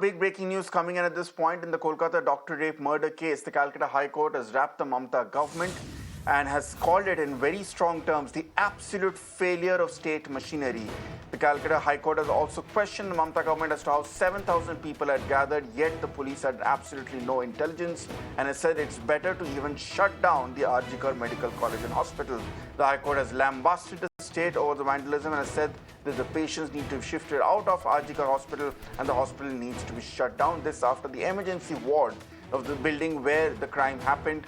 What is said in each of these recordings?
Big breaking news coming in at this point in the Kolkata doctor rape murder case. The Calcutta High Court has wrapped the Mamata government and has called it in very strong terms the absolute failure of state machinery. The Calcutta High Court has also questioned the Mamata government as to how 7,000 people had gathered, yet the police had absolutely no intelligence, and has said it's better to even shut down the RG Medical College and Hospital. The High Court has lambasted the state over the vandalism and has said that the patients need to be shifted out of RG Hospital and the hospital needs to be shut down. This after the emergency ward of the building where the crime happened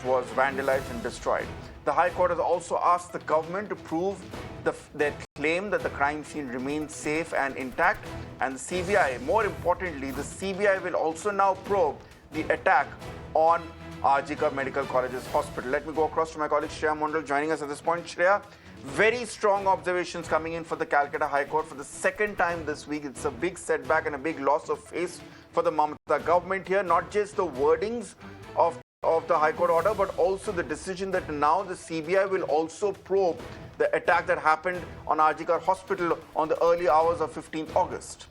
was vandalized and destroyed. The High Court has also asked the government to prove their claim that the crime scene remains safe and intact. And the CBI, more importantly, the CBI will also now probe the attack on RG Medical College's hospital. Let me go across to my colleague Shreya Mondal joining us at this point. Shreya, very strong observations coming in for the Calcutta High Court for the second time this week. It's a big setback and a big loss of face for the Mamata government here. Not just the wordings of the High Court order, but also the decision that now the CBI will also probe the attack that happened on RG Hospital on the early hours of 15th August.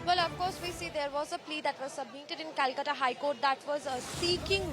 Well, of course, we see there was a plea that was submitted in Calcutta High Court that was seeking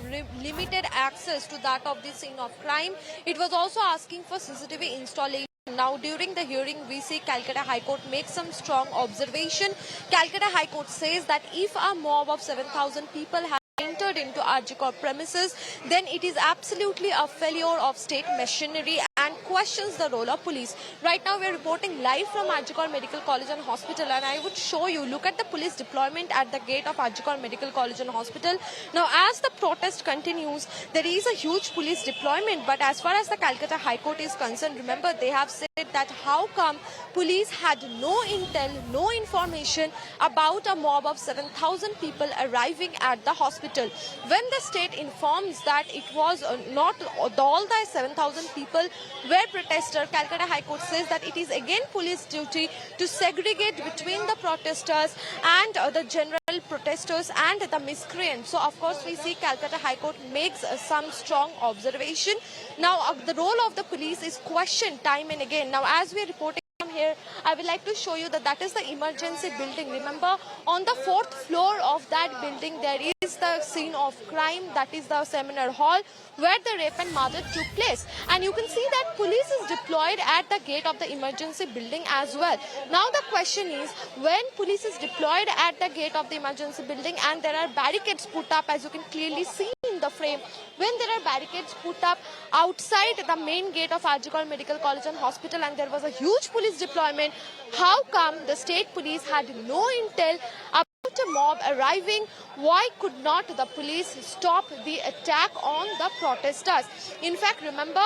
limited access to that of the scene of crime. It was also asking for CCTV installation. Now, during the hearing, we see Calcutta High Court make some strong observation. Calcutta High Court says that if a mob of 7,000 people have entered into RG premises, then it is absolutely a failure of state machinery and questions the role of police. Right now, we are reporting live from RG Medical College and Hospital, and I would show you, look at the police deployment at the gate of RG Medical College and Hospital. Now, as the protest continues, there is a huge police deployment, but as far as the Calcutta High Court is concerned, remember, they have said that how come police had no intel, no information about a mob of 7,000 people arriving at the hospital. When the state informs that it was not all the 7,000 people were protesters, Calcutta High Court says that it is again police duty to segregate between the protesters and the general protesters and the miscreants. So, of course, we see Calcutta High Court makes some strong observation. Now, the role of the police is questioned time and again. Now, as we are reporting here, I would like to show you that is the emergency building. Remember, on the 4th floor of that building, there is the scene of crime, that is the seminar hall where the rape and murder took place. And you can see that police is deployed at the gate of the emergency building as well. Now the question is, when police is deployed at the gate of the emergency building and there are barricades put up, as you can clearly see in the frame, when there are barricades put up outside the main gate of RG Medical College and Hospital and there was a huge police deployment, how come the state police had no intel about a mob arriving? Why could not the police stop the attack on the protesters? In fact, remember,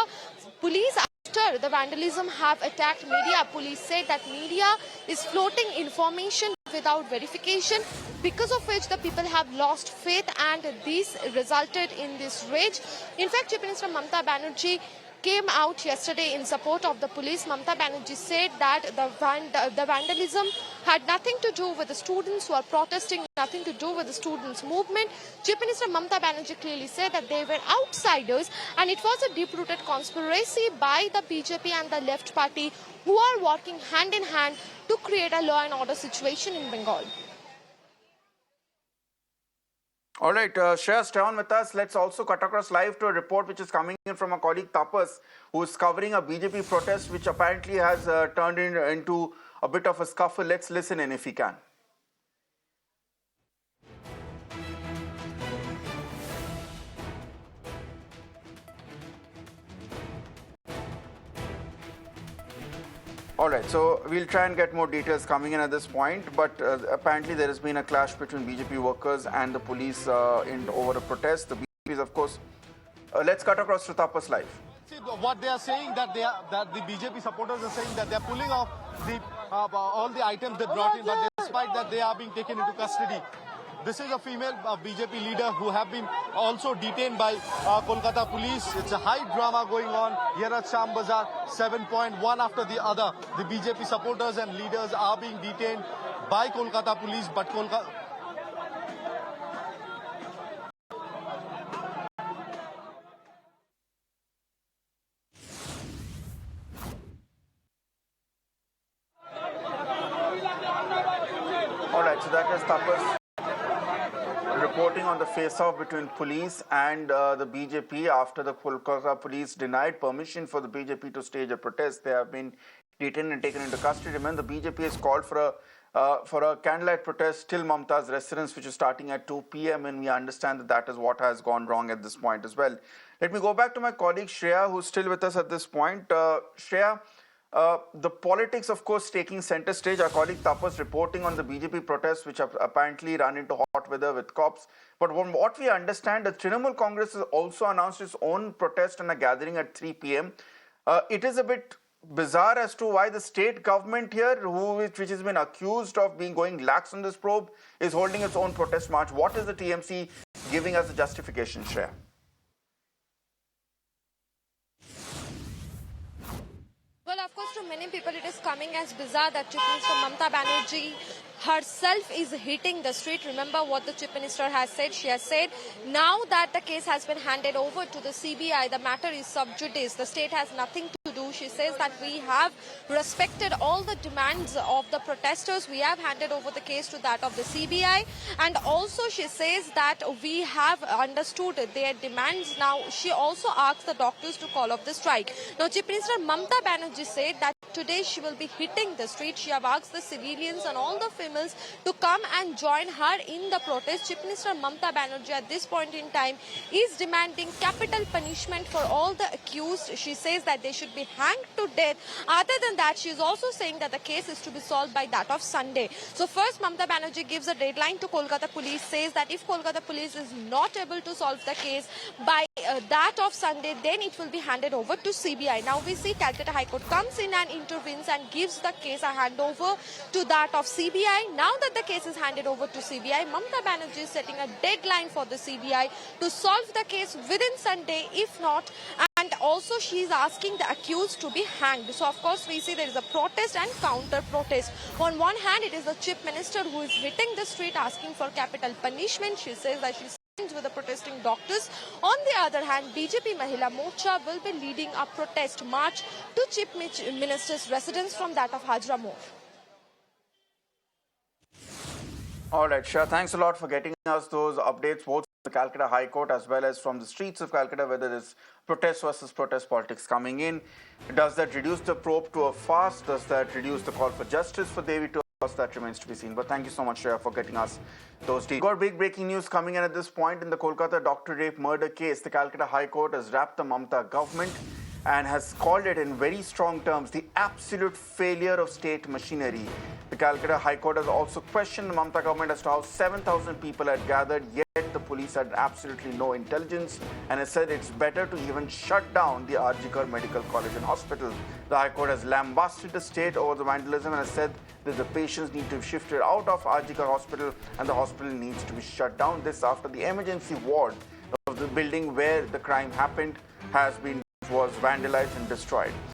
police after the vandalism have attacked media. Police said that media is floating information without verification, because of which the people have lost faith and this resulted in this rage. In fact, Chief Minister Mamata Banerjee came out yesterday in support of the police. Mamata Banerjee said that the vandalism had nothing to do with the students who are protesting, nothing to do with the students' movement. Chief Minister Mamata Banerjee clearly said that they were outsiders and it was a deep-rooted conspiracy by the BJP and the left party who are working hand in hand to create a law and order situation in Bengal. All right, Shreya, stay on with us. Let's also cut across live to a report which is coming in from our colleague Tapas, who is covering a BJP protest which apparently has turned into a bit of a scuffle. Let's listen in if he can. All right, so we'll try and get more details coming in at this point, but apparently there has been a clash between BJP workers and the police over a protest. The BJP is, of course, let's cut across to Tapas live. See, what they are saying, that the BJP supporters are saying that they are pulling off all the items they brought in, but despite that they are being taken into custody. This is a female BJP leader who have been also detained by Kolkata Police. It's a high drama going on here at Sham Bazaar. 7 point one after the other. The BJP supporters and leaders are being detained by Kolkata Police, but Kolkata So that is Tapas reporting on the face-off between police and the BJP after the Kolkata Police denied permission for the BJP to stage a protest. They have been detained and taken into custody. Remember, the BJP has called for a candlelight protest till Mamata's residence, which is starting at 2 p.m. and we understand that that is what has gone wrong at this point as well. Let me go back to my colleague Shreya, who's still with us at this point. Shreya, the politics, of course, taking center stage. Our colleague Tapas reporting on the BJP protests, which have apparently run into hot weather with cops. But from what we understand, the Trinamool Congress has also announced its own protest and a gathering at 3 p.m. It is a bit bizarre as to why the state government here, which has been accused of being going lax on this probe, is holding its own protest march. What is the TMC giving us a justification, Shreya? Well, of course, to many people it is coming as bizarre that Chief Minister Mamata Banerjee herself is hitting the street. Remember what the Chief Minister has said. She has said, now that the case has been handed over to the CBI, the matter is sub judice. The state has nothing to do. She says that we have respected all the demands of the protesters. We have handed over the case to that of the CBI. And also she says that we have understood their demands. Now, she also asked the doctors to call off the strike. Now, Chief Minister Mamata Banerjee said that today she will be hitting the street. She have asked the civilians and all the females to come and join her in the protest. Chief Minister Mamata Banerjee at this point in time is demanding capital punishment for all the accused. She says that they should be hanged to death. Other than that, she is also saying that the case is to be solved by that of Sunday. So first, Mamata Banerjee gives a deadline to Kolkata Police, says that if Kolkata Police is not able to solve the case by that of Sunday, then it will be handed over to CBI. Now we see Calcutta High Court comes in and intervenes and gives the case a handover to that of CBI. Now that the case is handed over to CBI, Mamata Banerjee is setting a deadline for the CBI to solve the case within Sunday, if not. And also she is asking the accused to be hanged. So of course we see there is a protest and counter protest. On one hand, it is the Chief Minister who is hitting the street asking for capital punishment. She says that she's with the protesting doctors. On the other hand, BJP Mahila Morcha will be leading a protest march to Chief Minister's residence from that of Hajra More. All right, Shah, thanks a lot for getting us those updates, both from the Calcutta High Court as well as from the streets of Calcutta, whether there's protest versus protest politics coming in. Does that reduce the probe to a fast? Does that reduce the call for justice for Devi to us? That remains to be seen. But thank you so much, Shreya, for getting us those details. Got big breaking news coming in at this point in the Kolkata doctor rape murder case. The Calcutta High Court has wrapped the Mamata government and has called it in very strong terms the absolute failure of state machinery. The Calcutta High Court has also questioned the Mamata government as to how 7,000 people had gathered, yet the police had absolutely no intelligence, and has said it's better to even shut down the RG Medical College and Hospital. The High Court has lambasted the state over the vandalism and has said that the patients need to be shifted out of RG Hospital and the hospital needs to be shut down. This after the emergency ward of the building where the crime happened was vandalized and destroyed.